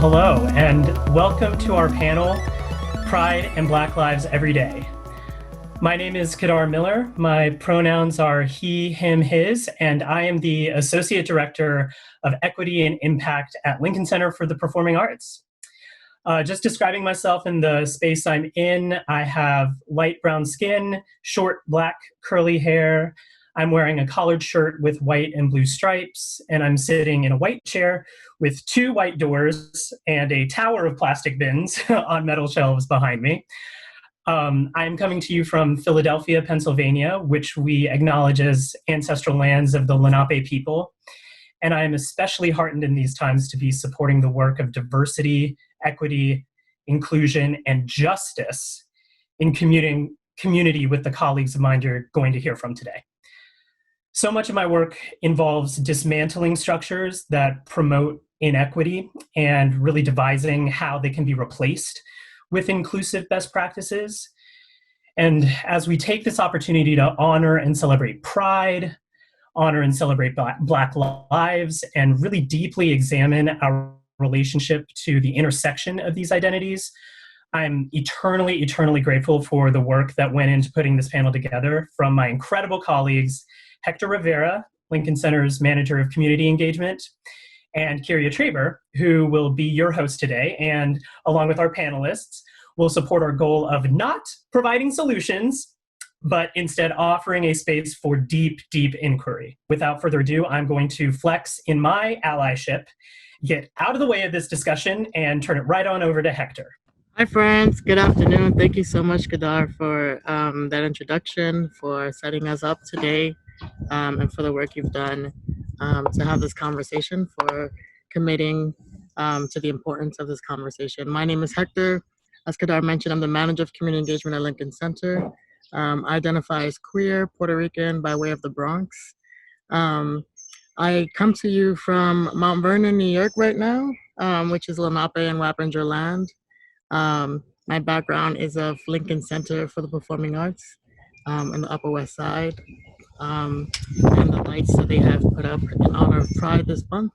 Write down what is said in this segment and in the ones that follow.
Hello, and welcome to our panel, Pride and Black Lives Every Day. My name is Kedar Miller. My pronouns are he, him, his, and I am the Associate Director of Equity and Impact at Lincoln Center for the Performing Arts. Just describing myself in the space I'm in, I have light brown skin, short black curly hair. I'm wearing a collared shirt with white and blue stripes, and I'm sitting in a white chair with two white doors and a tower of plastic bins on metal shelves behind me. I'm coming to you from Philadelphia, Pennsylvania, which we acknowledge as ancestral lands of the Lenape people. And I am especially heartened in these times to be supporting the work of diversity, equity, inclusion, and justice in community with the colleagues of mine you're going to hear from today. So much of my work involves dismantling structures that promote inequity and really devising how they can be replaced with inclusive best practices. And as we take this opportunity to honor and celebrate Pride, honor and celebrate Black lives, and really deeply examine our relationship to the intersection of these identities, I'm eternally, eternally grateful for the work that went into putting this panel together from my incredible colleagues, Hector Rivera, Lincoln Center's Manager of Community Engagement, and Kirya Traber, who will be your host today, and along with our panelists, will support our goal of not providing solutions, but instead offering a space for deep, deep inquiry. Without further ado, I'm going to flex in my allyship, get out of the way of this discussion, and turn it right on over to Hector. Hi friends, good afternoon. Thank you so much, Kedar, for that introduction, for setting us up today, and for the work you've done to have this conversation, for committing to the importance of this conversation. My name is Hector. As Kedar mentioned, I'm the Manager of Community Engagement at Lincoln Center. I identify as queer, Puerto Rican by way of the Bronx. I come to you from Mount Vernon, New York right now, which is Lenape and Wappinger land. My background is of Lincoln Center for the Performing Arts in the Upper West Side, and the lights that they have put up in honor of Pride this month.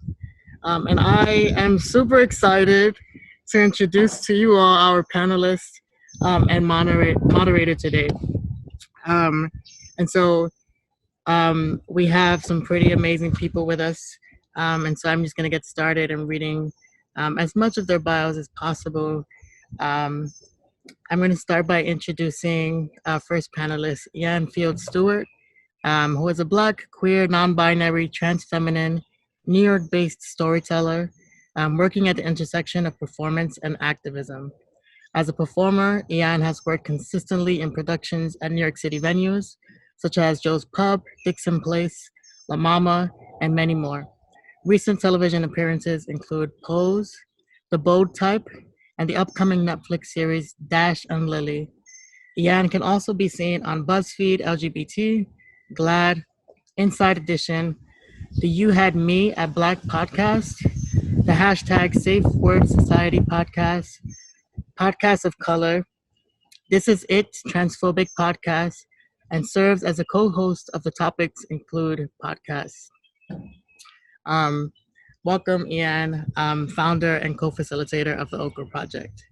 And I am super excited to introduce to you all our panelists and moderator today. And so we have some pretty amazing people with us. And so I'm just going to get started and reading as much of their bios as possible. I'm going to start by introducing our first panelist, Ianne Fields Stewart, who is a Black, queer, non-binary, trans-feminine, New York-based storyteller, working at the intersection of performance and activism. As a performer, Ianne has worked consistently in productions at New York City venues, such as Joe's Pub, Dixon Place, La Mama, and many more. Recent television appearances include Pose, The Bold Type, and the upcoming Netflix series Dash and Lily. Ianne can also be seen on BuzzFeed LGBT, GLAAD, Inside Edition, the You Had Me at Black podcast, the hashtag Safe Word Society podcast, Podcast of Color, This Is It Transphobic podcast, and serves as a co-host of the Topics Include podcast. Welcome, Ianne, founder and co-facilitator of the Okra project.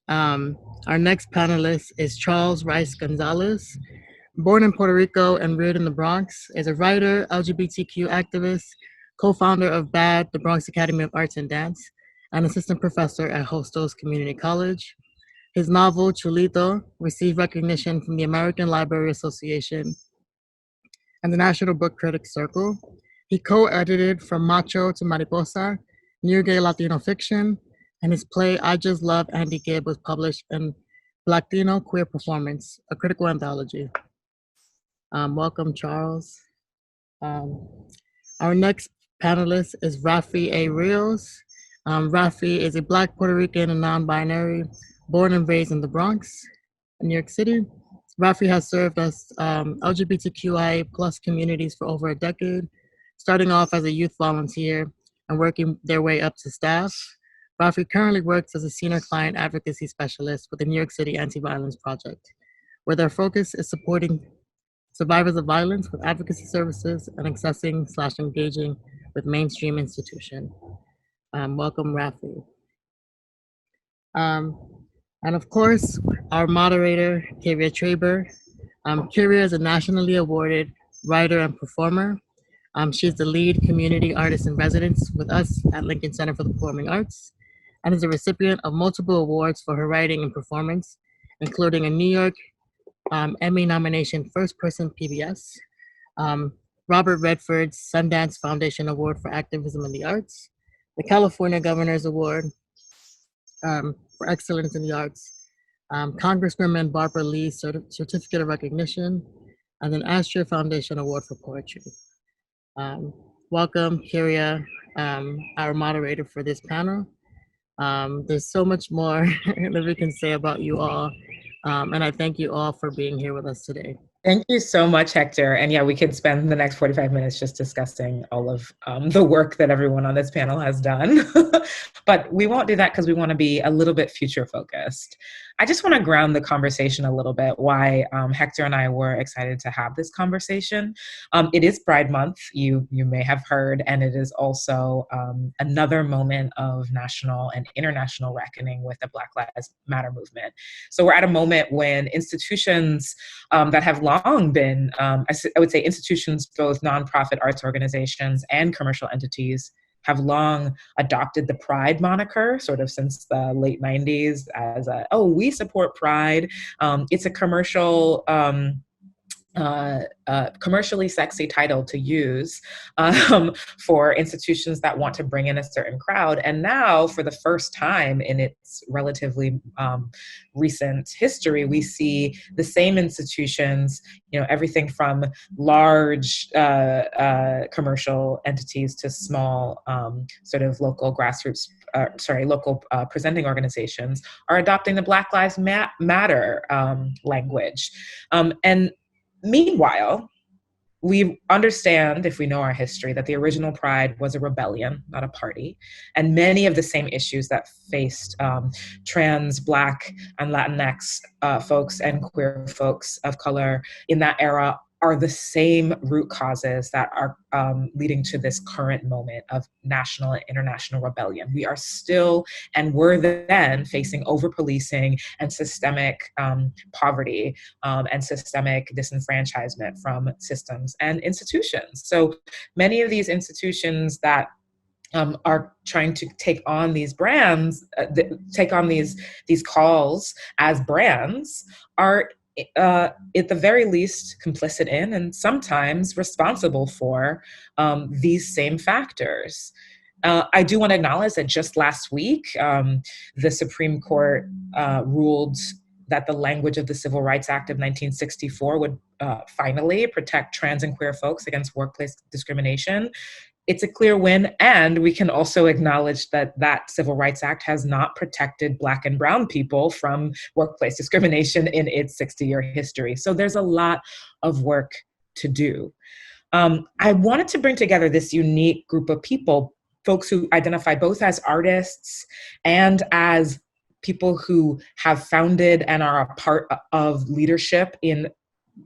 Our next panelist is Charles Rice-González. Born in Puerto Rico and reared in the Bronx, is a writer, LGBTQ activist, co-founder of BAAD, the Bronx Academy of Arts and Dance, and assistant professor at Hostos Community College. His novel, Chulito, received recognition from the American Library Association and the National Book Critics Circle. He co-edited From Macho to Mariposa, New Gay Latino Fiction, and his play, I Just Love Andy Gibb, was published in Latino Queer Performance, a critical anthology. Welcome, Charles. Our next panelist is Raffy A. Rios. Raffy is a Black Puerto Rican and non-binary, born and raised in the Bronx, in New York City. Raffy has served as LGBTQIA plus communities for over a decade, starting off as a youth volunteer and working their way up to staff. Raffy currently works as a senior client advocacy specialist with the New York City Anti-Violence Project, where their focus is supporting survivors of violence with advocacy services and accessing/engaging with mainstream institutions. Welcome, Raffy. Um, and of course, our moderator, Kirya Traber. Kirya is a nationally awarded writer and performer. She's the lead community artist in residence with us at Lincoln Center for the Performing Arts and is a recipient of multiple awards for her writing and performance, including a New York Emmy nomination First Person PBS, um, Robert Redford's Sundance Foundation Award for Activism in the Arts, the California Governor's Award for Excellence in the Arts, Congresswoman Barbara Lee's Certificate of Recognition, and an Astor Foundation Award for Poetry. Welcome, Kirya, our moderator for this panel. There's so much more that we can say about you all, and I thank you all for being here with us today. Thank you so much, Hector. And yeah, we could spend the next 45 minutes just discussing all of the work that everyone on this panel has done. But we won't do that because we want to be a little bit future focused. I just want to ground the conversation a little bit, why Hector and I were excited to have this conversation. It is Pride Month, you may have heard, and it is also another moment of national and international reckoning with the Black Lives Matter movement. So we're at a moment when institutions that have long been, I would say institutions, both nonprofit arts organizations and commercial entities, have long adopted the Pride moniker, sort of since the late 90s, as we support Pride. It's a commercially sexy title to use for institutions that want to bring in a certain crowd. And now, for the first time in its relatively recent history, we see the same institutions, everything from large commercial entities to small sort of local grassroots, local presenting organizations are adopting the Black Lives Matter language. And meanwhile, we understand, if we know our history, that the original Pride was a rebellion, not a party. And many of the same issues that faced trans, Black, and Latinx folks and queer folks of color in that era are the same root causes that are leading to this current moment of national and international rebellion. We are still, and were then, facing over-policing and systemic poverty and systemic disenfranchisement from systems and institutions. So many of these institutions that are trying to take on these brands, take on these calls as brands, are at the very least complicit in and sometimes responsible for these same factors. I do want to acknowledge that just last week, the Supreme Court ruled that the language of the Civil Rights Act of 1964 would finally protect trans and queer folks against workplace discrimination. It's a clear win, and we can also acknowledge that that Civil Rights Act has not protected Black and brown people from workplace discrimination in its 60-year history. So there's a lot of work to do. I wanted to bring together this unique group of people, folks who identify both as artists and as people who have founded and are a part of leadership in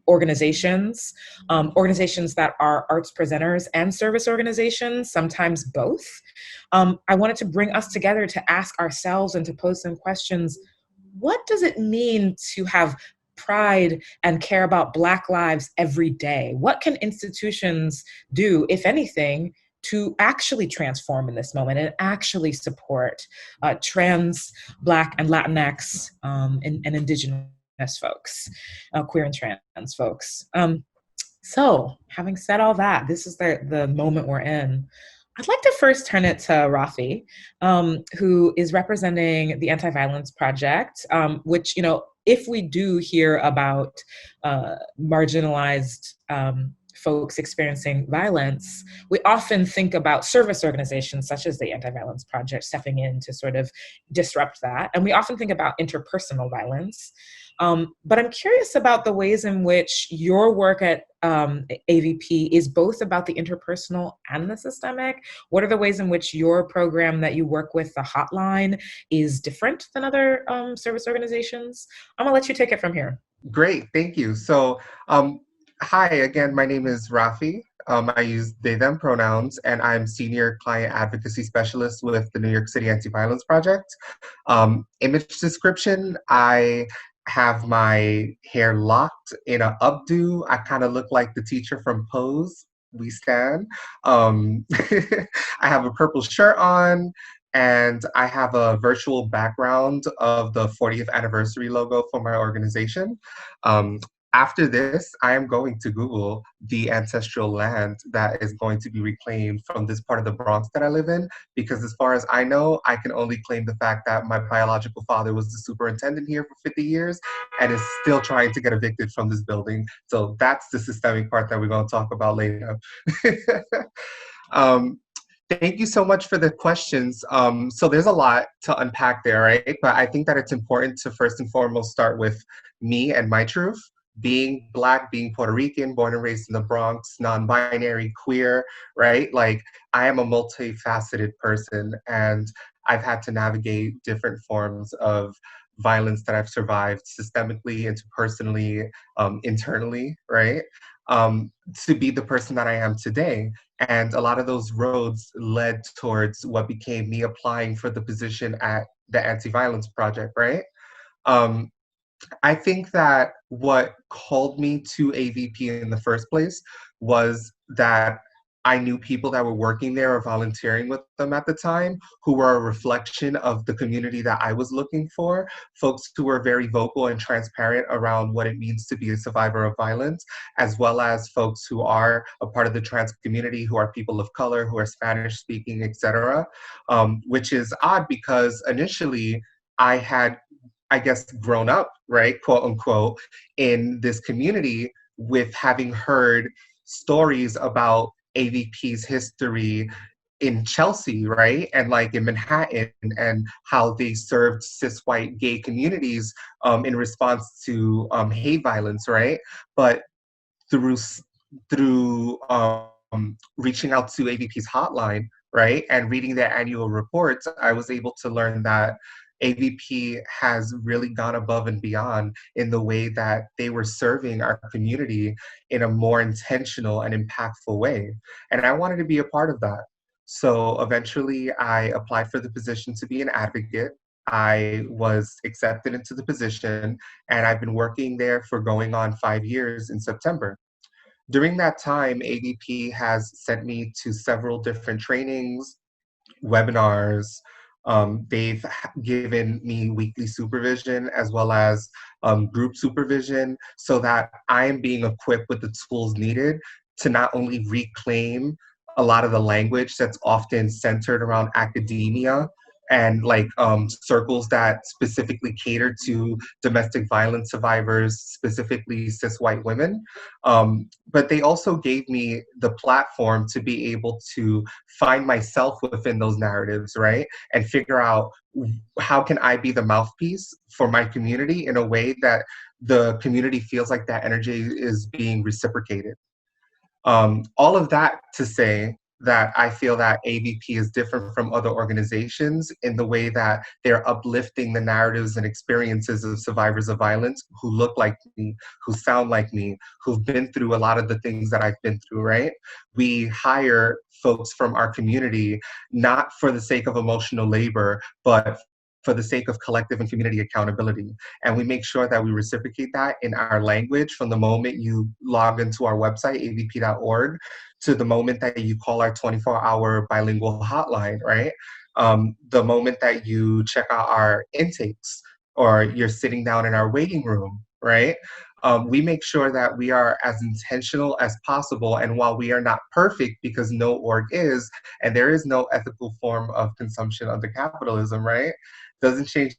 organizations, organizations that are arts presenters and service organizations, sometimes both. I wanted to bring us together to ask ourselves and to pose some questions. What does it mean to have pride and care about Black lives every day? What can institutions do, if anything, to actually transform in this moment and actually support trans, Black, and Latinx and Indigenous folks, queer and trans folks. So having said all that, this is the moment we're in. I'd like to first turn it to Raffy, who is representing the Anti-Violence Project, which, if we do hear about marginalized folks experiencing violence, we often think about service organizations such as the Anti-Violence Project stepping in to sort of disrupt that. And we often think about interpersonal violence. But I'm curious about the ways in which your work at AVP is both about the interpersonal and the systemic. What are the ways in which your program that you work with, the hotline, is different than other service organizations? I'm gonna let you take it from here. Great, thank you. So, hi again, my name is Raffy. I use they, them pronouns, and I'm Senior Client Advocacy Specialist with the New York City Anti-Violence Project. Image description, I have my hair locked in a updo. I kind of look like the teacher from Pose, We Stand. I have a purple shirt on, and I have a virtual background of the 40th anniversary logo for my organization. After this, I am going to Google the ancestral land that is going to be reclaimed from this part of the Bronx that I live in, because as far as I know, I can only claim the fact that my biological father was the superintendent here for 50 years and is still trying to get evicted from this building. So that's the systemic part that we're going to talk about later. Thank you so much for the questions. So there's a lot to unpack there, right? But I think that it's important to first and foremost start with me and my truth. Being Black, being Puerto Rican, born and raised in the Bronx, non-binary, queer, right? Like, I am a multifaceted person, and I've had to navigate different forms of violence that I've survived systemically, interpersonally, internally, right? To be the person that I am today. And a lot of those roads led towards what became me applying for the position at the Anti-Violence Project, right? I think that what called me to AVP in the first place was that I knew people that were working there or volunteering with them at the time who were a reflection of the community that I was looking for, folks who were very vocal and transparent around what it means to be a survivor of violence, as well as folks who are a part of the trans community, who are people of color, who are Spanish speaking, etc. Which is odd because initially I had, I guess, grown up, right, quote unquote, in this community with having heard stories about AVP's history in Chelsea, right, and like in Manhattan, and how they served cis white gay communities in response to hate violence, right? But through reaching out to AVP's hotline, right, and reading their annual reports, I was able to learn that AVP has really gone above and beyond in the way that they were serving our community in a more intentional and impactful way. And I wanted to be a part of that. So eventually I applied for the position to be an advocate. I was accepted into the position, and I've been working there for going on 5 years in September. During that time, AVP has sent me to several different trainings, webinars. They've given me weekly supervision as well as group supervision, so that I am being equipped with the tools needed to not only reclaim a lot of the language that's often centered around academia and like circles that specifically cater to domestic violence survivors, specifically cis white women. But they also gave me the platform to be able to find myself within those narratives, right? And figure out how can I be the mouthpiece for my community in a way that the community feels like that energy is being reciprocated. All of that to say that I feel that AVP is different from other organizations in the way that they're uplifting the narratives and experiences of survivors of violence who look like me, who sound like me, who've been through a lot of the things that I've been through, right? We hire folks from our community, not for the sake of emotional labor, but for the sake of collective and community accountability. And we make sure that we reciprocate that in our language from the moment you log into our website, avp.org, to the moment that you call our 24-hour bilingual hotline, right? The moment that you check out our intakes or you're sitting down in our waiting room, right? We make sure that we are as intentional as possible. And while we are not perfect, because no org is, and there is no ethical form of consumption under capitalism, right? Doesn't change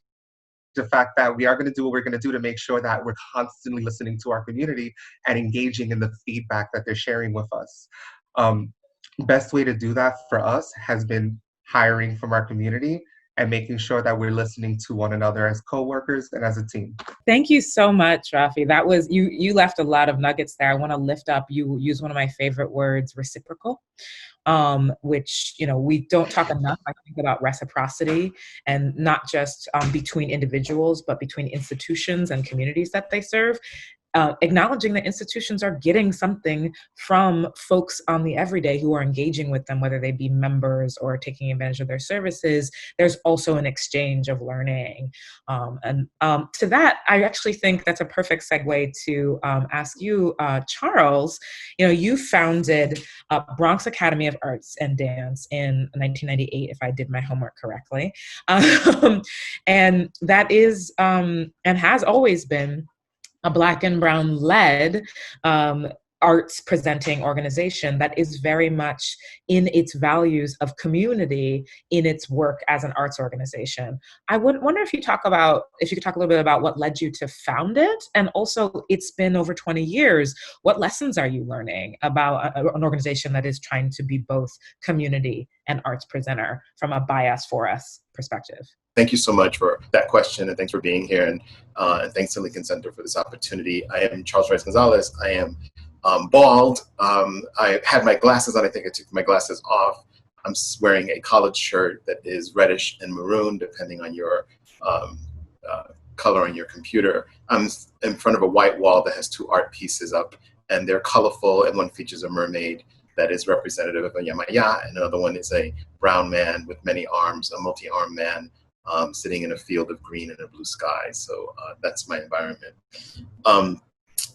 the fact that we are going to do what we're going to do to make sure that we're constantly listening to our community and engaging in the feedback that they're sharing with us. Best way to do that for us has been hiring from our community and making sure that we're listening to one another as coworkers and as a team. Thank you so much, Raffy. That was, you left a lot of nuggets there. I want to lift up, you use one of my favorite words, reciprocal. Which, you know, we don't talk enough, I think, about reciprocity, and not just between individuals, but between institutions and communities that they serve. acknowledging that institutions are getting something from folks on the everyday who are engaging with them, whether they be members or taking advantage of their services. There's also an exchange of learning. To that, I actually think that's a perfect segue to ask you, Charles. You founded Bronx Academy of Arts and Dance in 1998, if I did my homework correctly. And that is, and has always been, a Black and Brown led arts presenting organization that is very much in its values of community in its work as an arts organization. I would wonder if you could talk a little bit about what led you to found it, and also it's been over 20 years. What lessons are you learning about an organization that is trying to be both community and arts presenter from a bias for us perspective? Thank you so much for that question, and thanks for being here, and thanks to Lincoln Center for this opportunity. I am Charles Rice-González. I am bald. I had my glasses on. I think I took my glasses off. I'm wearing a collared shirt that is reddish and maroon, depending on your color on your computer. I'm in front of a white wall that has two art pieces up, and they're colorful, and one features a mermaid that is representative of a Yamaya, and another one is a brown man with many arms, a multi-armed man, sitting in a field of green and a blue sky. So that's my environment.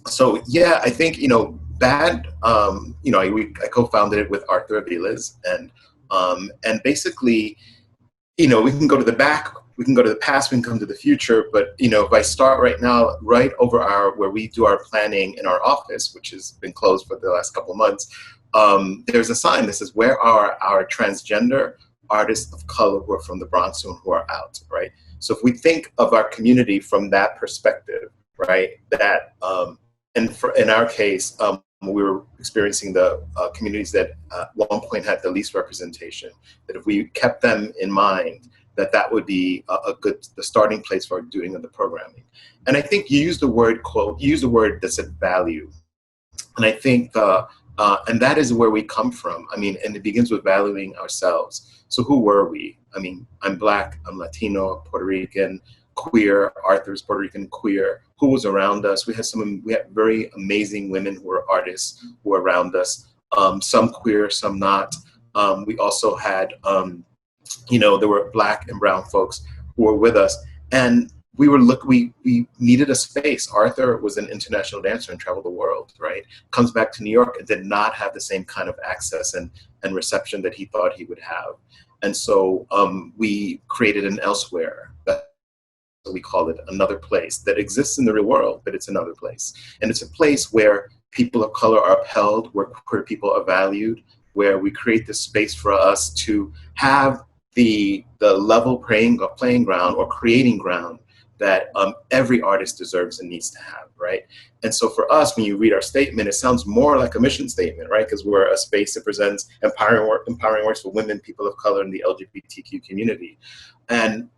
So yeah, I think, BAAD, I co-founded it with Arthur Aviles, and basically, we can go to the back, we can go to the past, we can come to the future, but if I start right now, right over where we do our planning in our office, which has been closed for the last couple of months, there's a sign that says, where are our transgender artists of color who are from the Bronx and who are out, right? So if we think of our community from that perspective, right, that, in our case, we were experiencing the communities that at one point had the least representation, that if we kept them in mind, that would be the starting place for doing the programming. And I think you used the word, quote, you used the word that said value. And I think, and that is where we come from. I mean, and it begins with valuing ourselves. So who were we? I mean, I'm Black, I'm Latino, Puerto Rican, queer. Arthur's Puerto Rican, queer. Who was around us? We had very amazing women who were artists who were around us. Some queer, some not. We also had, there were Black and brown folks who were with us, and we needed a space. Arthur was an international dancer and traveled the world, right? Comes back to New York and did not have the same kind of access and reception that he thought he would have. And so we created an elsewhere, we call it another place, that exists in the real world, but it's another place. And it's a place where people of color are upheld, where queer people are valued, where we create this space for us to have the level playing ground or creating ground that every artist deserves and needs to have, right? And so for us, when you read our statement, it sounds more like a mission statement, right? Because we're a space that presents empowering works for women, people of color, and the LGBTQ community. And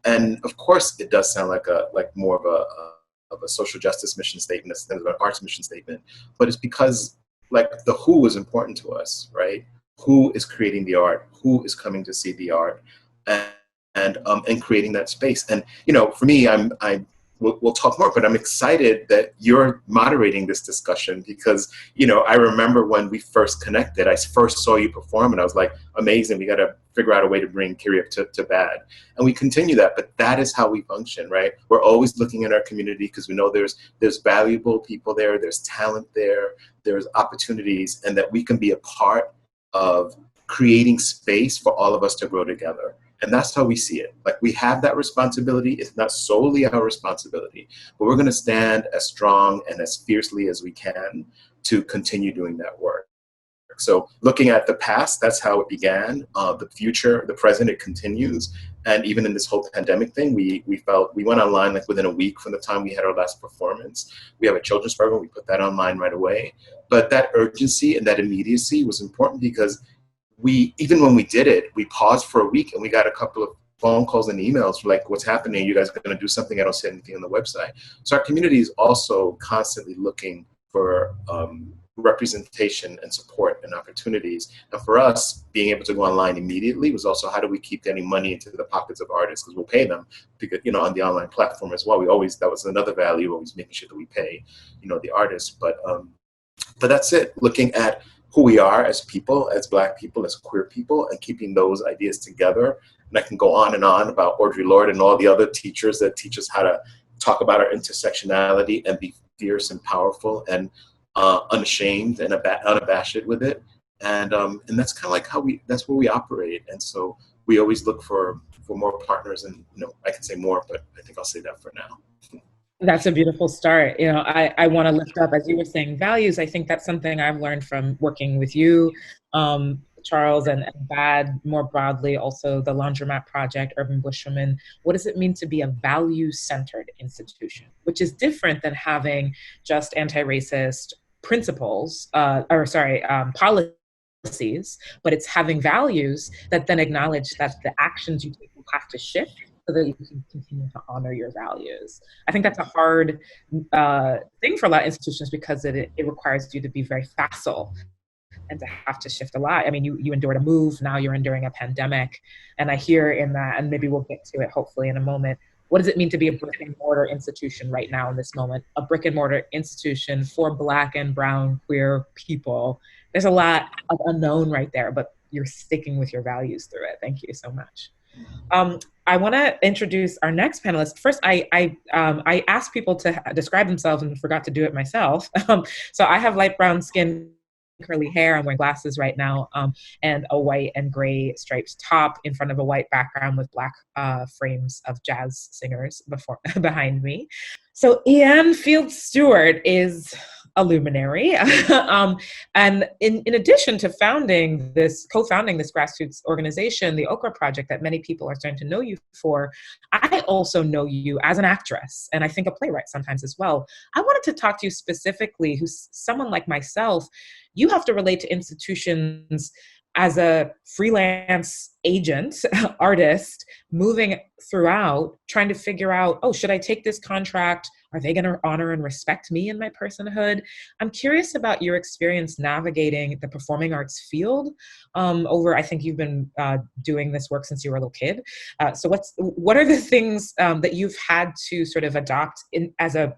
of course, it does sound like more of a social justice mission statement instead of an arts mission statement. But it's because the who is important to us, right? Who is creating the art? Who is coming to see the art? And creating that space. And for me, we'll talk more, but I'm excited that you're moderating this discussion because I remember when we first connected, I first saw you perform, and I was like, amazing. We got to figure out a way to bring Kirya to BAAD, and we continue that. But that is how we function, right? We're always looking at our community because we know there's valuable people there, there's talent there, there's opportunities, and that we can be a part of creating space for all of us to grow together. And that's how we see it. We have that responsibility. It's not solely our responsibility, but we're going to stand as strong and as fiercely as we can to continue doing that work. So looking at the past, that's how it began. The future, the present, it continues. And even in this whole pandemic thing, we went online within a week from the time we had our last performance. We have a children's program. We put that online right away. But that urgency and that immediacy was important because even when we did it, we paused for a week and we got a couple of phone calls and emails what's happening? You guys are going to do something? I don't see anything on the website. So our community is also constantly looking for representation and support and opportunities. And for us, being able to go online immediately was also, how do we keep getting money into the pockets of artists? Because we'll pay them, because, you know, on the online platform as well. That was another value, always making sure that we pay, you know, the artists. But that's it, looking at who we are as people, as Black people, as queer people, and keeping those ideas together. And I can go on and on about Audre Lorde and all the other teachers that teach us how to talk about our intersectionality and be fierce and powerful and unashamed and unabashed with it. And that's kind of like that's where we operate. And so we always look for more partners. And, you know, I can say more, but I think I'll say that for now. That's a beautiful start. You know, I want to lift up, as you were saying, values. I think that's something I've learned from working with you, Charles, and BAAD more broadly, also the Laundromat Project, Urban Bushwomen. What does it mean to be a value-centered institution? Which is different than having just anti-racist principles, policies, but it's having values that then acknowledge that the actions you take will have to shift so that you can continue to honor your values. I think that's a hard thing for a lot of institutions, because it requires you to be very facile and to have to shift a lot. I mean, you endured a move, now you're enduring a pandemic. And I hear in that, and maybe we'll get to it hopefully in a moment, what does it mean to be a brick and mortar institution right now in this moment? A brick and mortar institution for Black and brown queer people. There's a lot of unknown right there, but you're sticking with your values through it. Thank you so much. I want to introduce our next panelist. First, I asked people to describe themselves and forgot to do it myself. So I have light brown skin, curly hair. I'm wearing glasses right now, and a white and gray striped top in front of a white background with black frames of jazz singers behind me. So Ianne Fields Stewart is a luminary. And in addition to co-founding this grassroots organization, the Okra Project, that many people are starting to know you for, I also know you as an actress, and I think a playwright sometimes as well. I wanted to talk to you specifically, who's someone like myself. You have to relate to institutions as a freelance agent, artist, moving throughout, trying to figure out, oh, should I take this contract? Are they going to honor and respect me and my personhood? I'm curious about your experience navigating the performing arts field I think you've been doing this work since you were a little kid. So what are the things that you've had to sort of adopt as a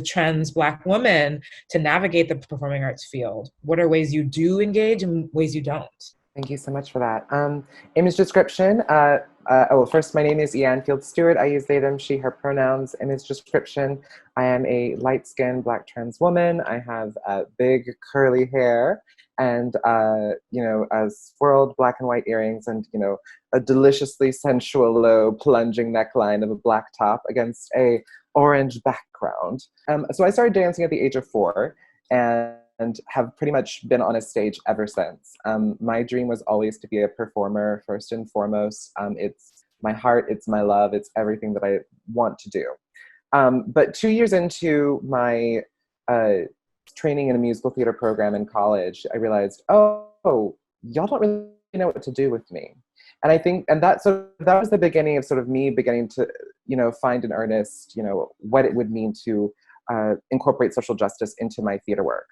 trans Black woman to navigate the performing arts field? What are ways you do engage and ways you don't? Thank you so much for that. Image description. First, my name is Ianne Fields Stewart. I use they, them, she, her pronouns. Image description. I am a light-skinned Black trans woman. I have big curly hair and, swirled black and white earrings and, a deliciously sensual, low, plunging neckline of a black top against a orange background. So I started dancing at the age of 4 and have pretty much been on a stage ever since. My dream was always to be a performer, first and foremost. It's my heart, it's my love, it's everything that I want to do. But 2 years into my training in a musical theater program in college, I realized, oh, y'all don't really know what to do with me. And I think, and that was the beginning of sort of me beginning to, find in earnest, what it would mean to incorporate social justice into my theater work.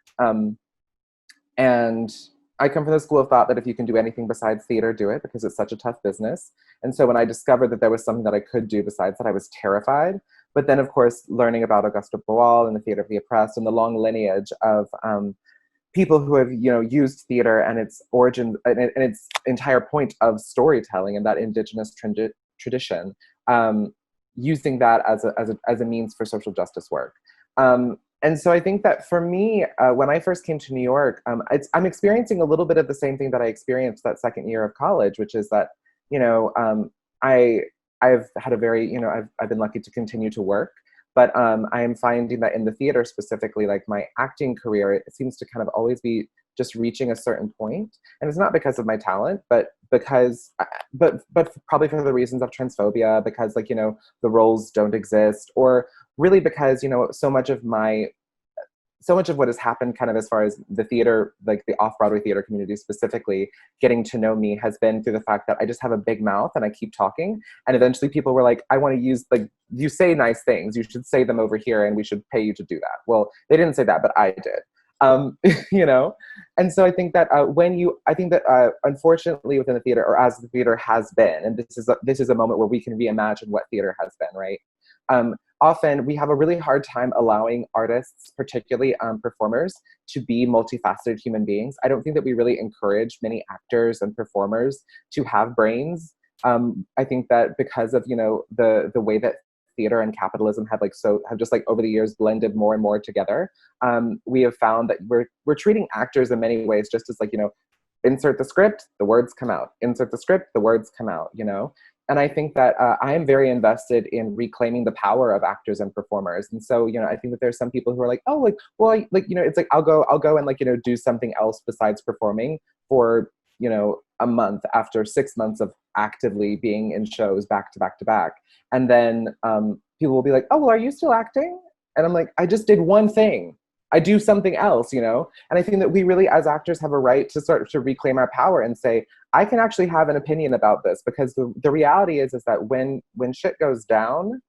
And I come from the school of thought that if you can do anything besides theater, do it, because it's such a tough business. And so when I discovered that there was something that I could do besides that, I was terrified. But then, of course, learning about Auguste Boal and the Theater of the Oppressed and the long lineage of people who have, used theater and its origin and its entire point of storytelling and that indigenous tradition, using that as a means for social justice work. And so I think that for me, when I first came to New York, I'm experiencing a little bit of the same thing that I experienced that second year of college, which is that, I've had a very, I've been lucky to continue to work, but I am finding that in the theater specifically, like my acting career, it seems to kind of always be just reaching a certain point. And it's not because of my talent, but because, but probably for the reasons of transphobia, because the roles don't exist, or really because, so much of what has happened kind of as far as the theater, like the off-Broadway theater community specifically, getting to know me has been through the fact that I just have a big mouth and I keep talking. And eventually people were like, I want to use, you say nice things, you should say them over here and we should pay you to do that. Well, they didn't say that, but I did. you know? And so I think that unfortunately within the theater, or as the theater has been, and this is a moment where we can reimagine what theater has been, right? Often we have a really hard time allowing artists, particularly performers, to be multifaceted human beings. I don't think that we really encourage many actors and performers to have brains. I think that because of, you know, the way that theater and capitalism have just over the years blended more and more together, we have found that we're treating actors in many ways just as like, you know, insert the script, the words come out. Insert the script, the words come out, you know? And I think that I am very invested in reclaiming the power of actors and performers. And so, you know, I think that there's some people who are like, oh, like, well, you know, it's like, I'll go and like, you know, do something else besides performing for, you know, a month after 6 months of actively being in shows back to back to back. And then people will be like, oh, well, are you still acting? And I'm like, I just did one thing. I do something else, you know? And I think that we really, as actors, have a right to sort of to reclaim our power and say, I can actually have an opinion about this, because the reality is that when shit goes down,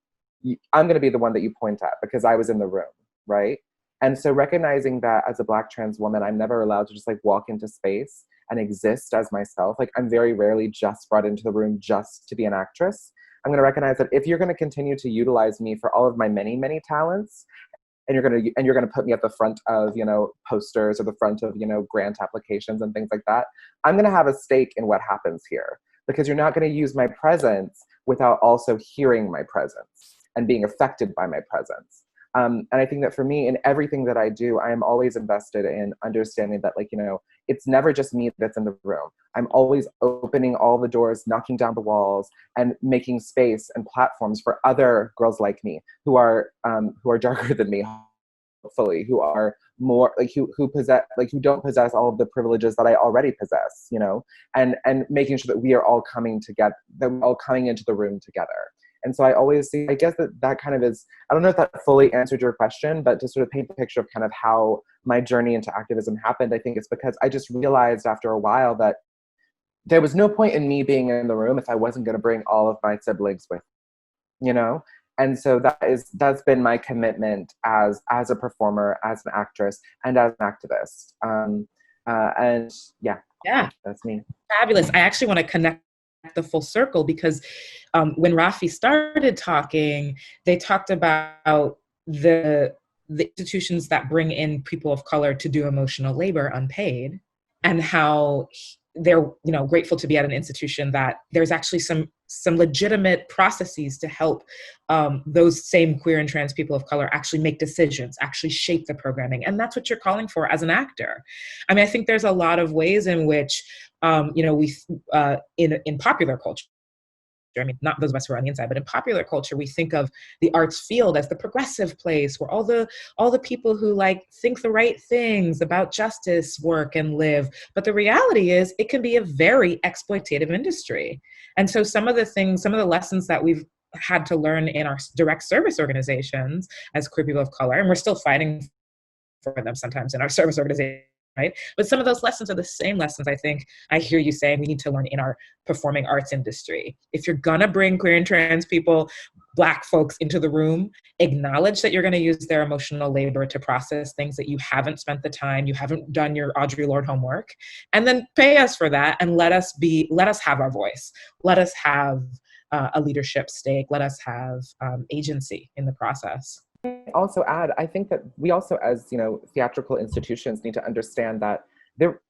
I'm gonna be the one that you point at because I was in the room, right? And so recognizing that as a Black trans woman, I'm never allowed to just like walk into space and exist as myself. Like I'm very rarely just brought into the room just to be an actress. I'm gonna recognize that if you're gonna continue to utilize me for all of my many, many talents, and you're gonna put me at the front of, you know, posters or the front of, you know, grant applications and things like that, I'm gonna have a stake in what happens here, because you're not gonna use my presence without also hearing my presence and being affected by my presence. And I think that for me, in everything that I do, I am always invested in understanding that, like, you know, it's never just me that's in the room. I'm always opening all the doors, knocking down the walls, and making space and platforms for other girls like me who are darker than me, hopefully, who are more like who don't possess all of the privileges that I already possess, you know, and making sure that we are all coming together, that we're all coming into the room together. And so I always see, I guess that kind of is, I don't know if that fully answered your question, but to sort of paint the picture of kind of how my journey into activism happened, I think it's because I just realized after a while that there was no point in me being in the room if I wasn't going to bring all of my siblings with me, you know? And so that's been my commitment as a performer, as an actress, and as an activist. And yeah, that's me. Fabulous. I actually want to connect the full circle because when Raffy started talking, they talked about the institutions that bring in people of color to do emotional labor unpaid, and how they're, you know, grateful to be at an institution that there's actually some legitimate processes to help those same queer and trans people of color actually make decisions, actually shape the programming. And that's what you're calling for as an actor. I mean, I think there's a lot of ways in which, you know, we, in popular culture, I mean, not those of us who are on the inside, but in popular culture, we think of the arts field as the progressive place where all the people who like think the right things about justice work and live. But the reality is it can be a very exploitative industry. And so some of the lessons that we've had to learn in our direct service organizations as queer people of color, and we're still fighting for them sometimes in our service organizations, right? But some of those lessons are the same lessons I think I hear you saying we need to learn in our performing arts industry. If you're gonna bring queer and trans people, Black folks into the room, acknowledge that you're gonna use their emotional labor to process things that you haven't spent the time, you haven't done your Audre Lorde homework, and then pay us for that and let us have our voice. Let us have a leadership stake. Let us have agency in the process. Also add, I think that we also, as, you know, theatrical institutions, need to understand that there,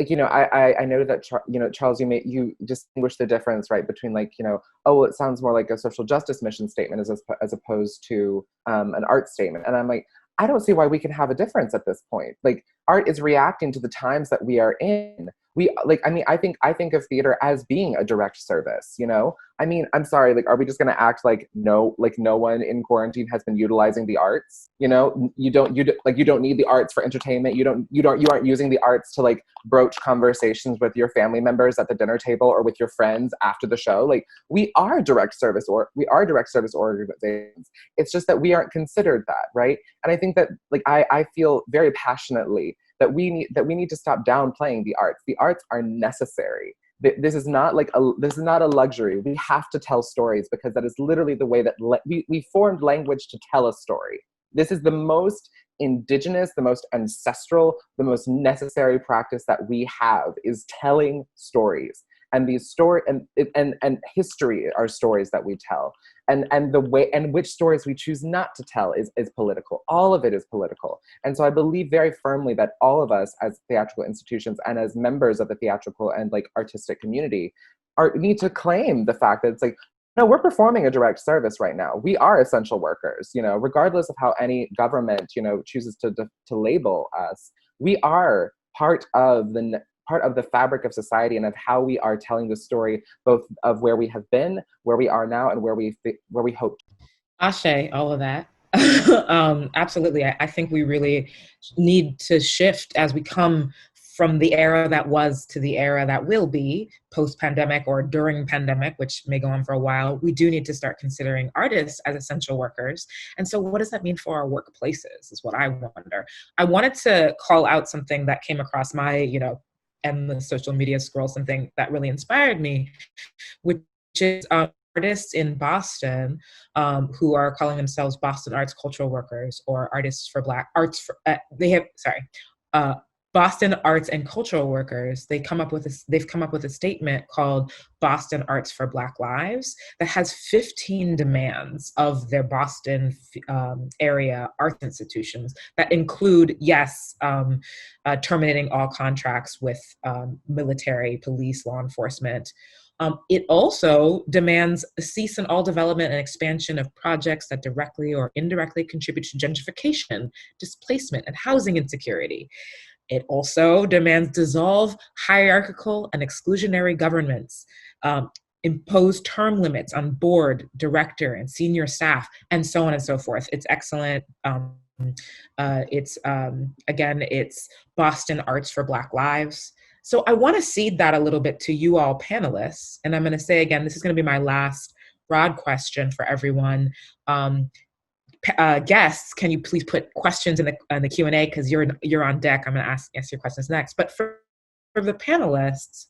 like, you know, I know that, you know, Charles, you distinguish the difference, right, between like, you know, oh, well, it sounds more like a social justice mission statement as opposed to an art statement. And I'm like, I don't see why we can have a difference at this point. Like, art is reacting to the times that we are in. I think of theater as being a direct service, you know? I mean, I'm sorry, like, are we just gonna act like no one in quarantine has been utilizing the arts? You know, you don't need the arts for entertainment. You aren't using the arts to like broach conversations with your family members at the dinner table or with your friends after the show. Like, we are direct service organizations. It's just that we aren't considered that, right? And I think that, like, I feel very passionately that we need to stop downplaying the arts. The arts are necessary. This is not a luxury. We have to tell stories because that is literally the way that we formed language to tell a story. This is the most indigenous, the most ancestral, the most necessary practice that we have is telling stories. And these story and history are stories that we tell. And the way and which stories we choose not to tell is political. All of it is political. And so I believe very firmly that all of us as theatrical institutions and as members of the theatrical and like artistic community need to claim the fact that it's like, no, we're performing a direct service right now. We are essential workers, you know, regardless of how any government, you know, chooses to label us. We are part of the fabric of society and of how we are telling the story, both of where we have been, where we are now, and where we hope. Ashe, all of that. Absolutely. I think we really need to shift as we come from the era that was to the era that will be post-pandemic or during pandemic, which may go on for a while. We do need to start considering artists as essential workers. And so what does that mean for our workplaces is what I wonder. I wanted to call out something that came across my, and the social media scroll, something that really inspired me, which is artists in Boston who are calling themselves Boston Arts Cultural Workers or Artists for Black Arts. Boston Arts and Cultural Workers. They've come up with a statement called Boston Arts for Black Lives that has 15 demands of their Boston area arts institutions that include, yes, terminating all contracts with military, police, law enforcement. It also demands a cease in all development and expansion of projects that directly or indirectly contribute to gentrification, displacement, and housing insecurity. It also demands dissolve hierarchical and exclusionary governments, impose term limits on board, director, and senior staff, and so on and so forth. It's excellent. It's Boston Arts for Black Lives. So I want to seed that a little bit to you all panelists. And I'm going to say again, this is going to be my last broad question for everyone. Guests, can you please put questions in the Q&A because you're on deck. I'm going to ask your questions next. But for the panelists,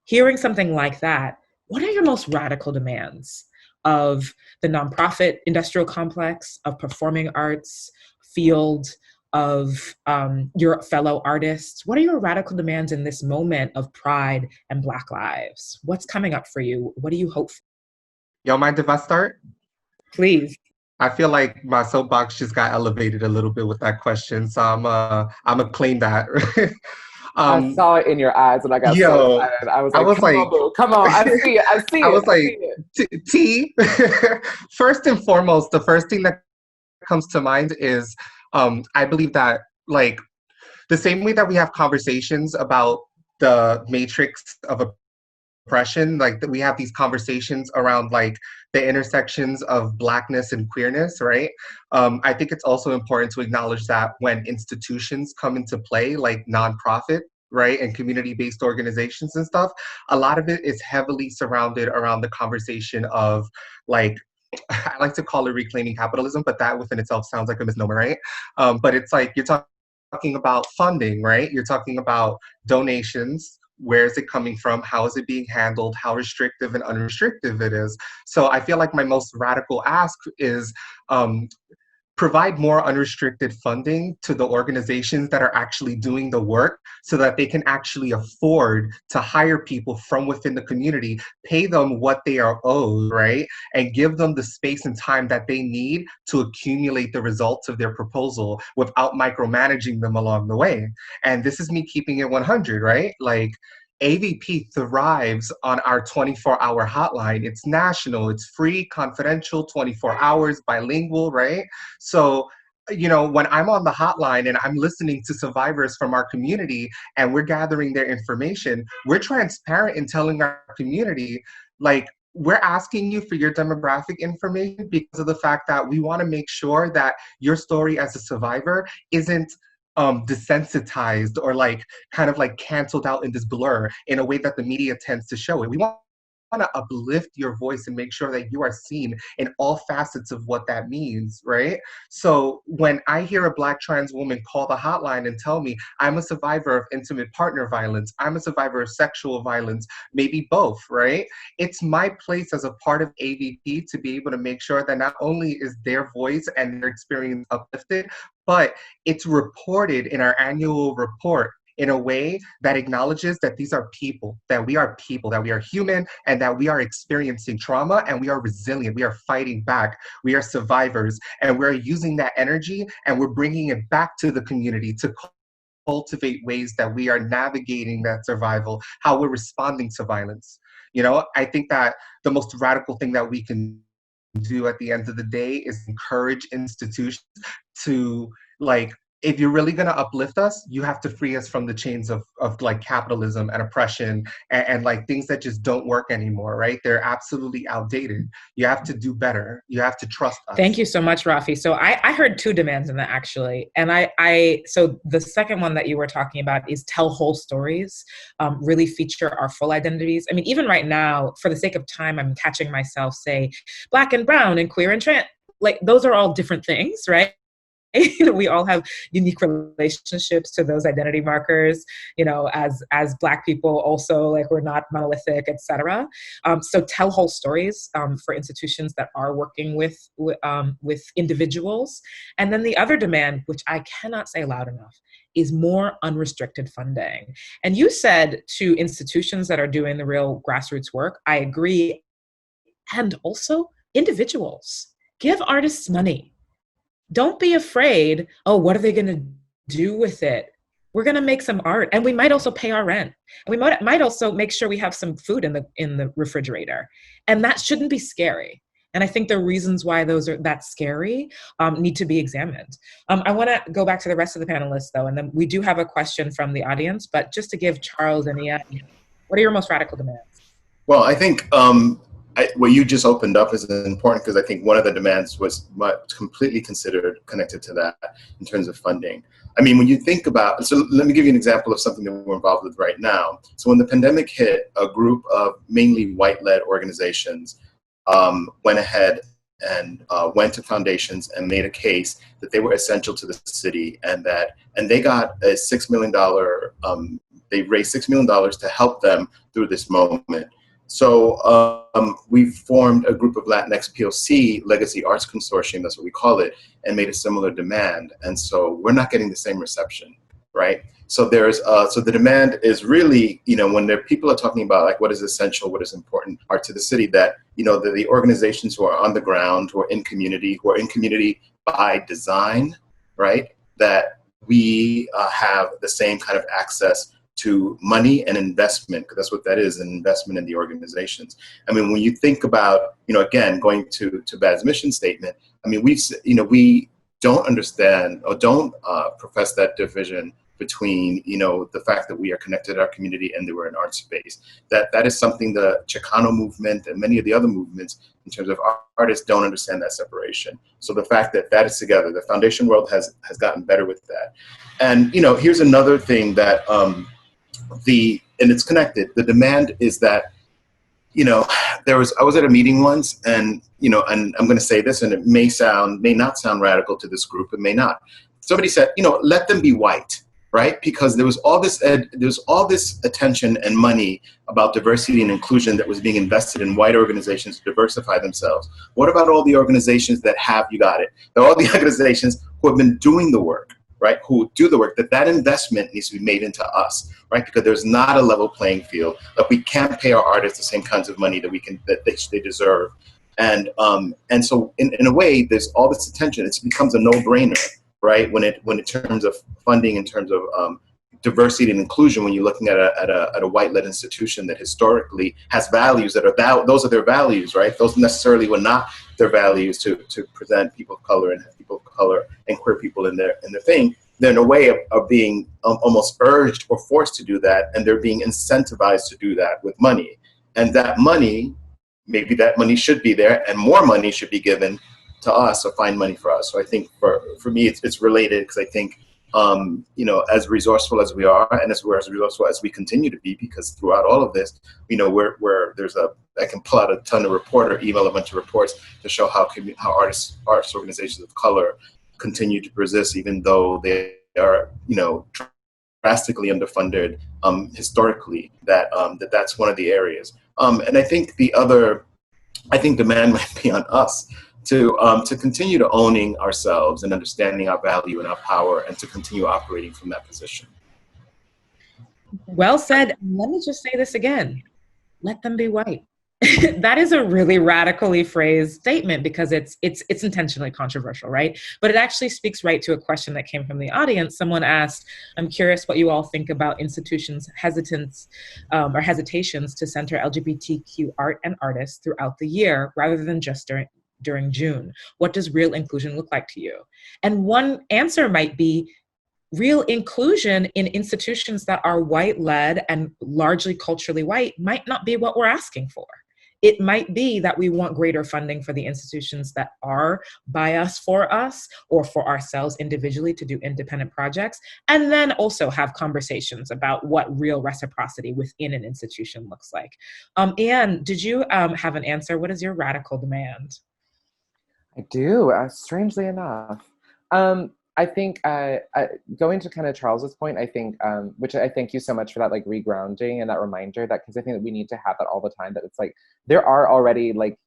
hearing something like that, what are your most radical demands of the nonprofit industrial complex, of performing arts field, of your fellow artists? What are your radical demands in this moment of pride and Black lives? What's coming up for you? What do you hope for? Y'all mind if I start? Please. I feel like my soapbox just got elevated a little bit with that question, so I'm gonna claim that. I saw it in your eyes and I got so excited. I was like, come on, I see it, I see it. I was like, T, first and foremost, the first thing that comes to mind is I believe that, like, the same way that we have conversations about the matrix of oppression, like that we have these conversations around like the intersections of Blackness and queerness, right? I think it's also important to acknowledge that when institutions come into play, like nonprofit, right, and community-based organizations and stuff, a lot of it is heavily surrounded around the conversation of like, I like to call it reclaiming capitalism, but that within itself sounds like a misnomer, right? But it's like you're talking about funding, right? You're talking about donations. Where is it coming from? How is it being handled? How restrictive and unrestrictive it is? So I feel like my most radical ask is provide more unrestricted funding to the organizations that are actually doing the work so that they can actually afford to hire people from within the community, pay them what they are owed, right? And give them the space and time that they need to accumulate the results of their proposal without micromanaging them along the way. And this is me keeping it 100, right? Like, AVP thrives on our 24-hour hotline. It's national, it's free, confidential, 24 hours, bilingual, right? So, when I'm on the hotline and I'm listening to survivors from our community and we're gathering their information, we're transparent in telling our community, like, we're asking you for your demographic information because of the fact that we want to make sure that your story as a survivor isn't desensitized or like kind of like canceled out in this blur in a way that the media tends to show it. We want to uplift your voice and make sure that you are seen in all facets of what that means, right? So when I hear a Black trans woman call the hotline and tell me, I'm a survivor of intimate partner violence, I'm a survivor of sexual violence, maybe both, right? It's my place as a part of AVP to be able to make sure that not only is their voice and their experience uplifted, but it's reported in our annual report in a way that acknowledges that these are people, that we are human, and that we are experiencing trauma, and we are resilient, we are fighting back, we are survivors, and we're using that energy and we're bringing it back to the community to cultivate ways that we are navigating that survival, how we're responding to violence. You know, I think that the most radical thing that we can do at the end of the day is encourage institutions to, like, if you're really going to uplift us, you have to free us from the chains of like capitalism and oppression and like things that just don't work anymore, right? They're absolutely outdated. You have to do better. You have to trust us. Thank you so much, Raffy. So I heard two demands in that, actually. And so the second one that you were talking about is tell whole stories, really feature our full identities. I mean, even right now, for the sake of time, I'm catching myself say Black and brown and queer and trans. Like, those are all different things, right? We all have unique relationships to those identity markers, you know, as Black people also, like, we're not monolithic, et cetera. So tell whole stories for institutions that are working with individuals. And then the other demand, which I cannot say loud enough, is more unrestricted funding. And you said to institutions that are doing the real grassroots work, I agree. And also individuals, give artists money. Don't be afraid, oh, what are they going to do with it? We're going to make some art, and we might also pay our rent. And we might also make sure we have some food in the refrigerator. And that shouldn't be scary. And I think the reasons why that's scary need to be examined. I want to go back to the rest of the panelists, though, and then we do have a question from the audience. But just to give Charles and Ianne, what are your most radical demands? Well, I think what you just opened up is important, because I think one of the demands was completely connected to that in terms of funding. I mean, when you think about, so let me give you an example of something that we're involved with right now. So when the pandemic hit, a group of mainly white-led organizations went ahead and went to foundations and made a case that they were essential to the city, and they got a $6 million, they raised $6 million to help them through this moment. So we formed a group of Latinx POC Legacy Arts Consortium, that's what we call it, and made a similar demand. And so we're not getting the same reception, right? So so the demand is really, you know, when people are talking about like what is essential, what is important art to the city, that, you know, the organizations who are on the ground, who are in community by design, right? That we have the same kind of access to money and investment, because that's what that is, an investment in the organizations. I mean, when you think about, you know, again, going to BAAD's mission statement, I mean, we don't understand or don't profess that division between, you know, the fact that we are connected to our community and that we're an art space. That is something the Chicano movement and many of the other movements in terms of artists don't understand that separation. So the fact that that is together, the foundation world has gotten better with that. And, you know, here's another thing that, and it's connected. The demand is that, you know, I was at a meeting once, and, you know, and I'm going to say this, and it may not sound radical to this group, it may not. Somebody said, you know, let them be white, right? Because there was all this attention and money about diversity and inclusion that was being invested in white organizations to diversify themselves. What about all the organizations that have, you got it, all the organizations who have been doing the work, right, who do the work, that investment needs to be made into us, right? Because there's not a level playing field. Like, we can't pay our artists the same kinds of money that they deserve. And so in a way, there's all this attention. It becomes a no-brainer, right? When in terms of funding, in terms of diversity and inclusion, when you're looking at a white-led institution that historically has values that are those are their values, right? Those necessarily were not their values to present people of color and have people of color and queer people in their thing. They're in a way of being almost urged or forced to do that, and they're being incentivized to do that with money. And that money, maybe that money should be there, and more money should be given to us, or find money for us. So I think for me, it's related, because I think as resourceful as we are, and as resourceful as we continue to be, because throughout all of this, I can pull out a ton of report or email a bunch of reports to show how arts organizations of color continue to persist, even though they are, drastically underfunded historically. That's one of the areas. And I think demand might be on us to continue to owning ourselves and understanding our value and our power, and to continue operating from that position. Well said. Let me just say this again. Let them be white. That is a really radically phrased statement, because it's intentionally controversial, right? But it actually speaks right to a question that came from the audience. Someone asked, I'm curious what you all think about institutions' hesitations to center LGBTQ art and artists throughout the year, rather than just during June. What does real inclusion look like to you? And one answer might be, real inclusion in institutions that are white-led and largely culturally white might not be what we're asking for. It might be that we want greater funding for the institutions that are by us, for us, or for ourselves individually to do independent projects, and then also have conversations about what real reciprocity within an institution looks like. Ianne, did you have an answer? What is your radical demand? I do, strangely enough. I think going to kind of Charles's point, I think, which I thank you so much for that, like, regrounding and that reminder, that, because I think that we need to have that all the time, that it's like, there are already, like,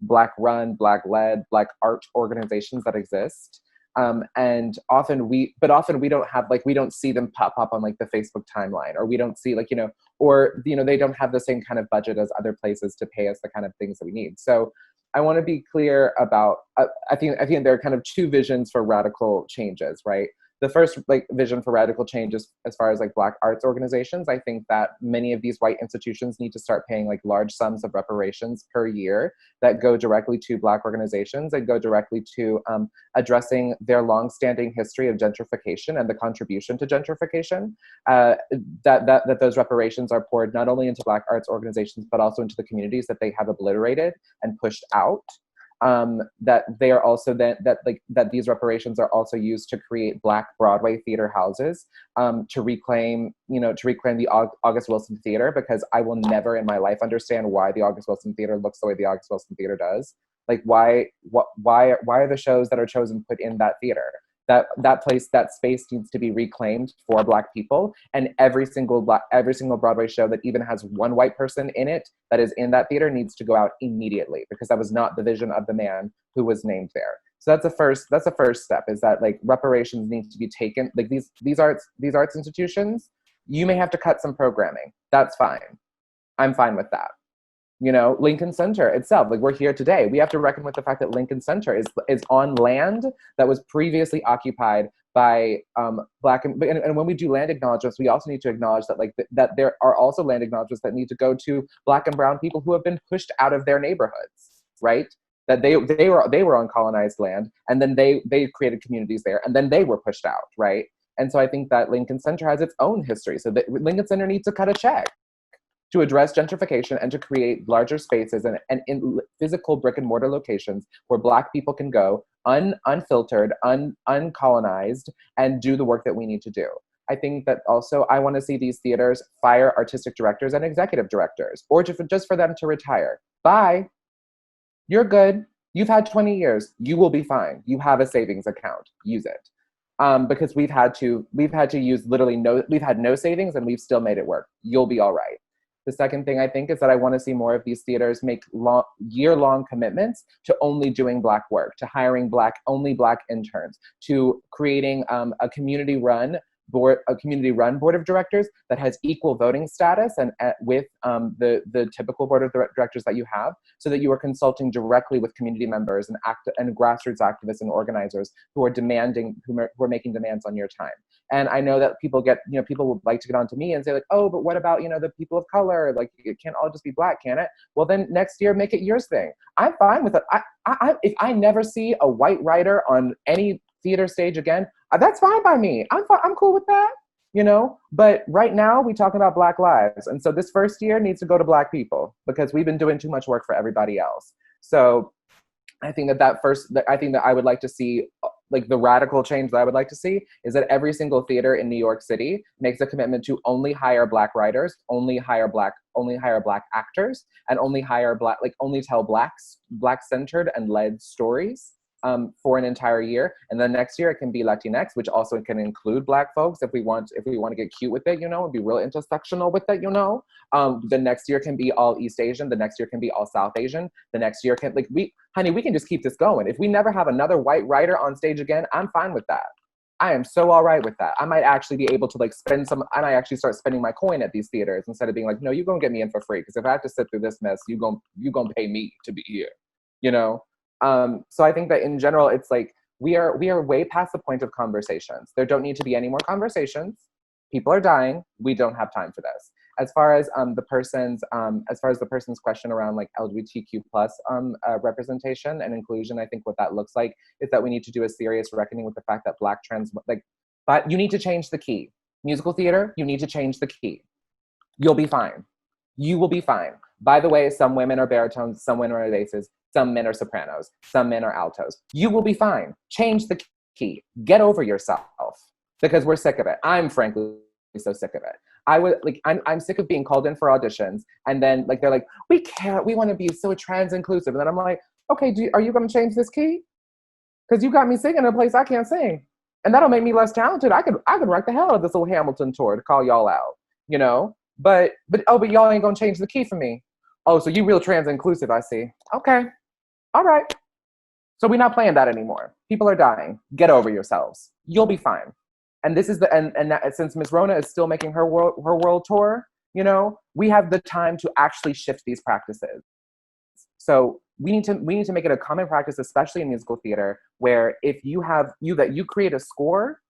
Black run, Black led, Black art organizations that exist. And often we don't have, like, we don't see them pop up on, like, the Facebook timeline, or we don't see, like, they don't have the same kind of budget as other places to pay us the kind of things that we need. So I want to be clear about, I think there are kind of two visions for radical changes, right? The first, like, vision for radical changes as far as, like, Black arts organizations, I think that many of these white institutions need to start paying, like, large sums of reparations per year that go directly to Black organizations and go directly to addressing their longstanding history of gentrification and the contribution to gentrification. That those reparations are poured not only into Black arts organizations, but also into the communities that they have obliterated and pushed out. That they are also that these reparations are also used to create Black Broadway theater houses, to reclaim the August Wilson Theater, because I will never in my life understand why the August Wilson Theater looks the way the August Wilson Theater does. Like, why are the shows that are chosen put in that theater? That space needs to be reclaimed for Black people, and every single Broadway show that even has one white person in it that is in that theater needs to go out immediately, because that was not the vision of the man who was named there. So that's the first step, is that, like, reparations need to be taken. Like, these arts institutions, you may have to cut some programming. That's fine. I'm fine with that. Lincoln Center itself, like, we're here today. We have to reckon with the fact that Lincoln Center is on land that was previously occupied by Black, and when we do land acknowledgements, we also need to acknowledge that, like, that there are also land acknowledgements that need to go to Black and brown people who have been pushed out of their neighborhoods, right? That they were on colonized land, and then they created communities there, and then they were pushed out, right? And so I think that Lincoln Center has its own history. So that Lincoln Center needs to cut a check to address gentrification and to create larger spaces and in physical brick and mortar locations where Black people can go unfiltered, uncolonized, and do the work that we need to do. I think that also I want to see these theaters fire artistic directors and executive directors, or just for them to retire. Bye. You're good. You've had 20 years. You will be fine. You have a savings account. Use it. Because we've had to use we've had no savings and we've still made it work. You'll be all right. The second thing I think is that I want to see more of these theaters make year-long commitments to only doing Black work, to hiring only Black interns, to creating a community-run board of directors that has equal voting status and with the typical board of directors that you have, so that you are consulting directly with community members and grassroots activists and organizers who are making demands on your time. And I know that people would like to get onto me and say, like, oh, but what about, the people of color? Like, it can't all just be Black, can it? Well, then next year, make it yours thing. I'm fine with it. If I never see a white writer on any theater stage again, that's fine by me. I'm cool with that, But right now, we talking about Black lives. And so this first year needs to go to Black people, because we've been doing too much work for everybody else. So I think that I would like to see the radical change that I would like to see is that every single theater in New York City makes a commitment to only hire Black writers, only hire Black actors, and only hire only tell Black-centered and led stories for an entire year. And then next year it can be Latinx, which also can include Black folks if we want to get cute with it, and be real intersectional with it, The next year can be all East Asian. The next year can be all South Asian. The next year can, we can just keep this going. If we never have another white writer on stage again, I'm fine with that. I am so all right with that. I might actually be able to I might actually start spending my coin at these theaters instead of being like, no, you're gonna get me in for free. Because if I have to sit through this mess, you gonna pay me to be here, So I think that in general, it's like, we are way past the point of conversations. There don't need to be any more conversations. People are dying. We don't have time for this. As far as the person's question around LGBTQ plus representation and inclusion, I think what that looks like is that we need to do a serious reckoning with the fact that Black trans, but you need to change the key. Musical theater, you need to change the key. You'll be fine. You will be fine. By the way, some women are baritones, some women are basses, some men are sopranos, some men are altos. You will be fine. Change the key. Get over yourself, because we're sick of it. I'm frankly so sick of it. I'm sick of being called in for auditions, and then they're like, we want to be so trans inclusive, and then I'm like, okay, are you going to change this key? Because you got me singing in a place I can't sing, and that'll make me less talented. I could write the hell out of this little Hamilton tour to call y'all out, But y'all ain't gonna change the key for me. Oh, so you real trans inclusive, I see. Okay, all right. So we're not playing that anymore. People are dying. Get over yourselves. You'll be fine. And this is since Miss Rona is still making her world tour, we have the time to actually shift these practices. So we need to make it a common practice, especially in musical theater, where if you create a score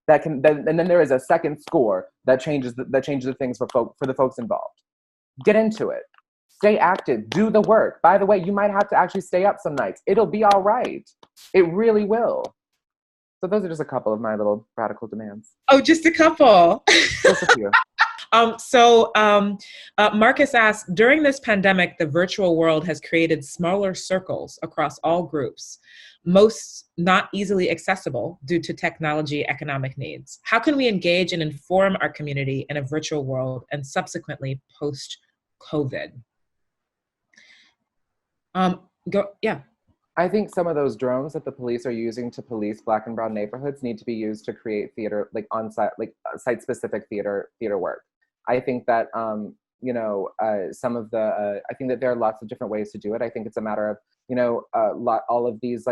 and then there is a second score that changes the things for the folks involved. Get into it. Stay active. Do the work. By the way, you might have to actually stay up some nights. It'll be all right. It really will. So those are just a couple of my little radical demands. Oh, just a couple. Just a few. Marcus asked, during this pandemic, the virtual world has created smaller circles across all groups, most not easily accessible due to technology economic needs. How can we engage and inform our community in a virtual world and subsequently post-COVID? Yeah. I think some of those drones that the police are using to police Black and brown neighborhoods need to be used to create theater, on-site, site-specific theater work. I think that, some of the, I think that there are lots of different ways to do it. I think it's a matter of, all of these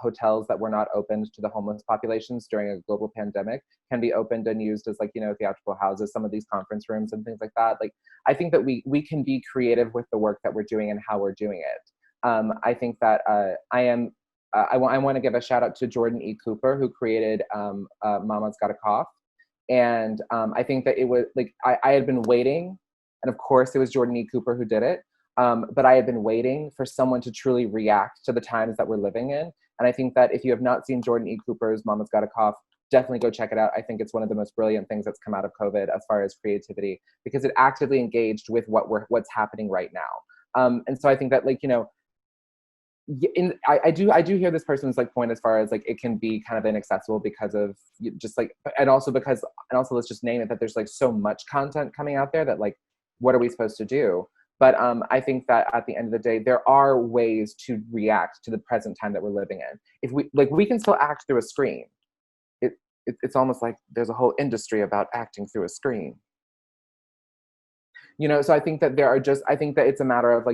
hotels that were not opened to the homeless populations during a global pandemic can be opened and used as theatrical houses, some of these conference rooms and things like that. I think that we can be creative with the work that we're doing and how we're doing it. I think that I want to give a shout out to Jordan E. Cooper, who created Mama's Got a Cough. And I think that it was I had been waiting, and of course it was Jordan E. Cooper who did it. But I had been waiting for someone to truly react to the times that we're living in. And I think that if you have not seen Jordan E. Cooper's Mama's Got a Cough, definitely go check it out. I think it's one of the most brilliant things that's come out of COVID as far as creativity, because it actively engaged with what's happening right now. And so I think that I do hear this person's point as far as it can be kind of inaccessible because of just and also let's just name it that there's so much content coming out there that what are we supposed to do? But I think that at the end of the day, there are ways to react to the present time that we're living in. If we can still act through a screen. It's almost like there's a whole industry about acting through a screen. So I think that I think that it's a matter of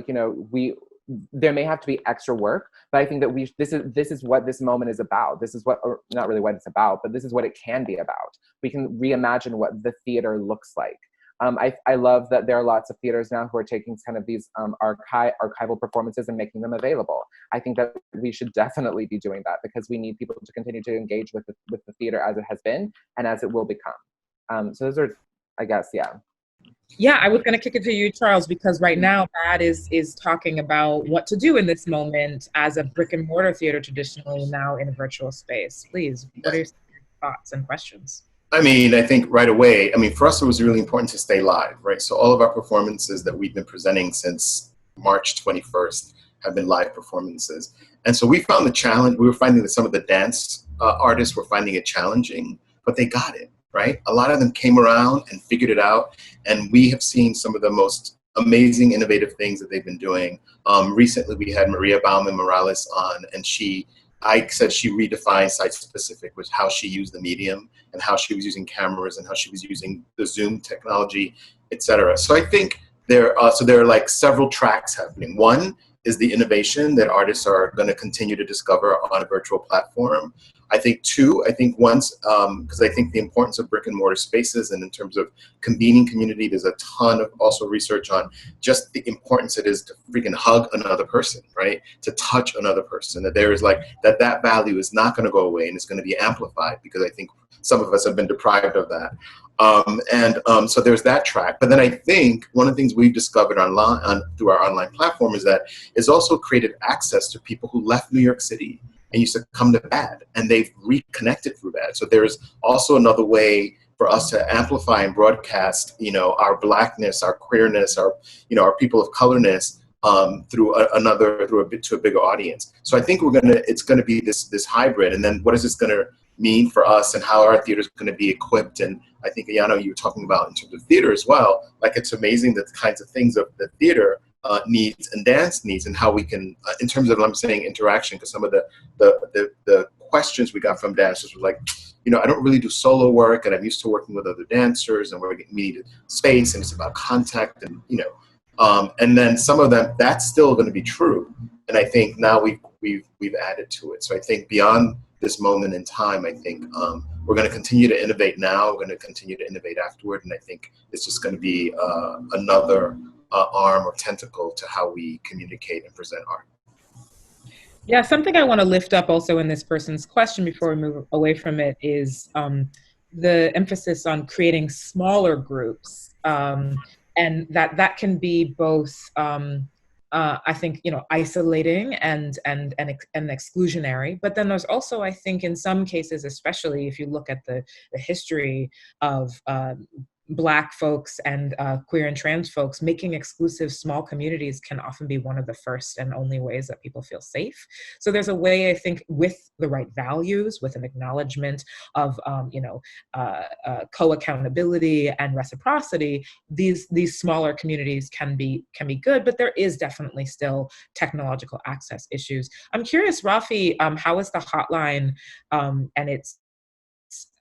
there may have to be extra work, but I think that this is what this moment is about. This is or not really what it's about, but this is what it can be about. We can reimagine what the theater looks like. I love that there are lots of theaters now who are taking kind of these archival performances and making them available. I think that we should definitely be doing that because we need people to continue to engage with the theater as it has been and as it will become. So those are, I guess, yeah. Yeah, I was going to kick it to you, Charles, because right now BAAD is talking about what to do in this moment as a brick and mortar theater traditionally, now in a virtual space. Please, what are your thoughts and questions? I think right away, for us, it was really important to stay live, right? So all of our performances that we've been presenting since March 21st have been live performances. And so we found the challenge, we were finding that some of the dance artists were finding it challenging, but they got it, right? A lot of them came around and figured it out, and we have seen some of the most amazing, innovative things that they've been doing. Recently, we had Maria Bauman Morales on, and I said she redefined site-specific with how she used the medium and how she was using cameras and how she was using the Zoom technology, et cetera. So I think there are like several tracks happening. One is the innovation that artists are going to continue to discover on a virtual platform. I think two, once, because I think the importance of brick and mortar spaces and in terms of convening community, there's a ton of also research on just the importance it is to freaking hug another person, right? To touch another person, that there is like, that value is not going to go away and it's going to be amplified, because I think some of us have been deprived of that. So there's that track. But then I think one of the things we've discovered through our online platform is that it's also created access to people who left New York City and used to come to BAAD, and they've reconnected through BAAD. So there's also another way for us to amplify and broadcast, our Blackness, our queerness, our people of colorness to a bigger audience. So I think it's gonna be this hybrid. And then what is this gonna mean for us, and how our theater is going to be equipped? And I think, Ianne, you were talking about in terms of theater as well, like it's amazing the kinds of things of the theater needs and dance needs, and how we can, in terms of, I'm saying interaction, because some of the questions we got from dancers were like, I don't really do solo work, and I'm used to working with other dancers, and we need space, and it's about contact, and and then some of them, that's still going to be true. And I think now we've added to it. So I think beyond this moment in time, I think we're going to continue to innovate now. We're going to continue to innovate afterward, and I think it's just going to be another arm or tentacle to how we communicate and present art. Yeah, something I want to lift up also in this person's question before we move away from it is the emphasis on creating smaller groups, and that can be both. I think, isolating and exclusionary. But then there's also, I think, in some cases, especially if you look at the history of Black folks and queer and trans folks, making exclusive small communities can often be one of the first and only ways that people feel safe. So there's a way, I think, with the right values, with an acknowledgement of co-accountability and reciprocity, these smaller communities can be good, but there is definitely still technological access issues. I'm curious, Raffy, how is the hotline and its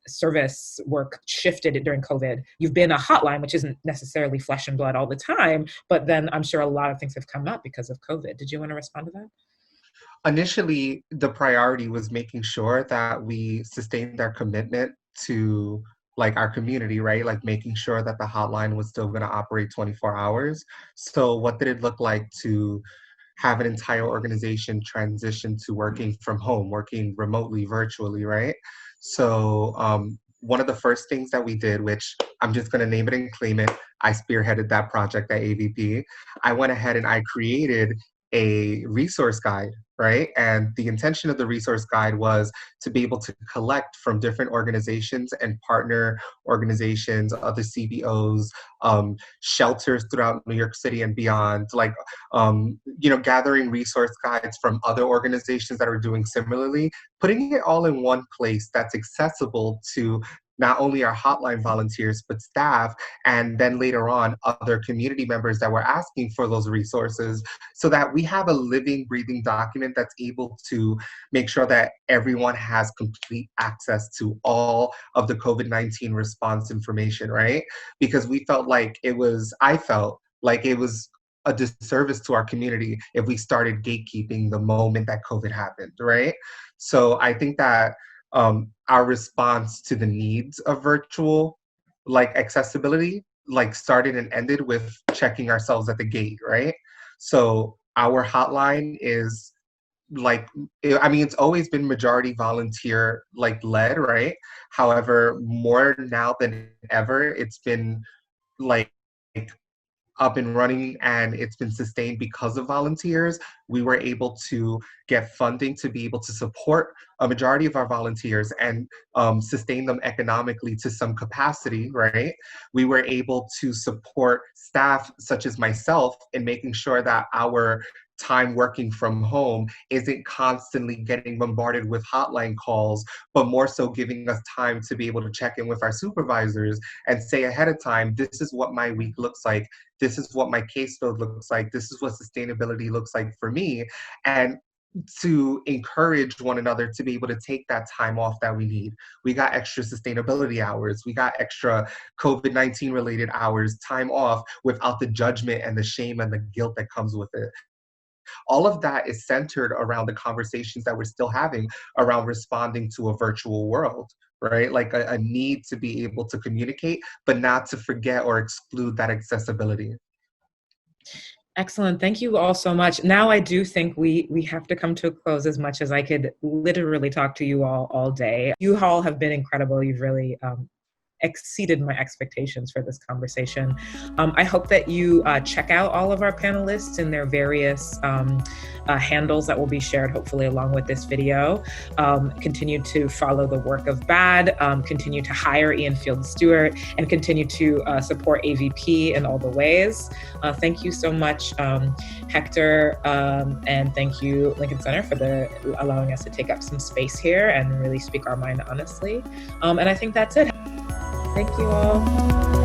service work shifted during COVID? You've been a hotline, which isn't necessarily flesh and blood all the time, but then I'm sure a lot of things have come up because of COVID. Did you want to respond to that? Initially, the priority was making sure that we sustained our commitment to our community, right? Like making sure that the hotline was still going to operate 24 hours. So what did it look like to have an entire organization transition to working from home, working remotely, virtually, right? So one of the first things that we did, which I'm just going to name it and claim it, I spearheaded that project at AVP. I went ahead and I created a resource guide, right? And the intention of the resource guide was to be able to collect from different organizations and partner organizations, other CBOs, shelters throughout New York City and beyond, gathering resource guides from other organizations that are doing similarly, putting it all in one place that's accessible to not only our hotline volunteers, but staff, and then later on, other community members that were asking for those resources, so that we have a living, breathing document that's able to make sure that everyone has complete access to all of the COVID-19 response information, right? Because I felt like it was a disservice to our community if we started gatekeeping the moment that COVID happened, right? So I think that our response to the needs of virtual accessibility started and ended with checking ourselves at the gate, right? So our hotline is it's always been majority volunteer led, right? However, more now than ever, it's been up and running, and it's been sustained because of volunteers. We were able to get funding to be able to support a majority of our volunteers and sustain them economically to some capacity, right? We were able to support staff such as myself in making sure that our time working from home isn't constantly getting bombarded with hotline calls, but more so giving us time to be able to check in with our supervisors and say ahead of time, this is what my week looks like. This is what my caseload looks like. This is what sustainability looks like for me. And to encourage one another to be able to take that time off that we need. We got extra sustainability hours. We got extra COVID-19 related hours, time off without the judgment and the shame and the guilt that comes with it. All of that is centered around the conversations that we're still having around responding to a virtual world, right? Like a need to be able to communicate, but not to forget or exclude that accessibility. Excellent. Thank you all so much. Now I do think we have to come to a close, as much as I could literally talk to you all day. You all have been incredible. You've really exceeded my expectations for this conversation. I hope that you check out all of our panelists in their various handles that will be shared, hopefully along with this video. Continue to follow the work of BAAD, continue to hire Ianne Fields Stewart, and continue to support AVP in all the ways. Thank you so much, Hector, and thank you, Lincoln Center, for allowing us to take up some space here and really speak our mind honestly. And I think that's it. Thank you all.